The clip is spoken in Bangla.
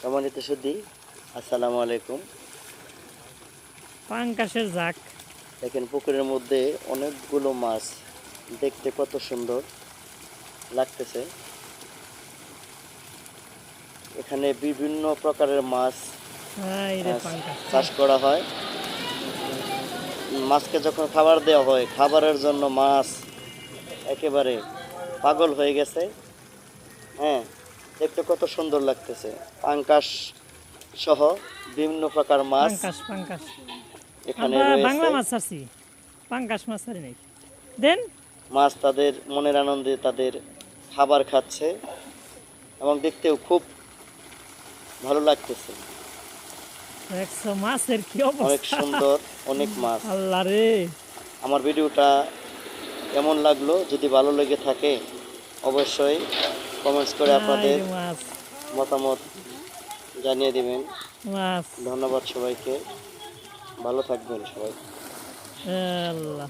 সম্মানিত সুধী, আসসালামু আলাইকুম। পাঙ্কাশের ঝাঁক দেখেন পুকুরের মধ্যে অনেকগুলো মাছ, দেখতে কত সুন্দর লাগতেছে। এখানে বিভিন্ন প্রকারের মাছ চাষ করা হয়। মাছকে যখন খাবার দেওয়া হয়, খাবারের জন্য মাছ একেবারে পাগল হয়ে গেছে। হ্যাঁ, দেখতে কত সুন্দর লাগতেছে। পাঙ্কাশ সহ বিভিন্ন প্রকার মাছ পাঙ্কাশ এখানে আমরা বাংলা রয়েছে। মাছ ছাড়ছি, পাঙ্কাশ মাছ ছাড়ি নাই। দেন মাছ তাদের মনের আনন্দে তাদের খাবার খাচ্ছে এবং দেখতেও খুব ভালো লাগতেছে। দেখছো মাছের কি অনেক অবস্থা, সুন্দর, অনেক মাছ। আল্লাহ রে। আমার ভিডিওটা কেমন লাগলো, যদি ভালো লেগে থাকে অবশ্যই কমেন্টস করে আপনাদের মাছ মতামত জানিয়ে দিবেন। মাছ ধন্যবাদ সবাইকে, ভালো থাকবেন সবাই। আল্লাহ।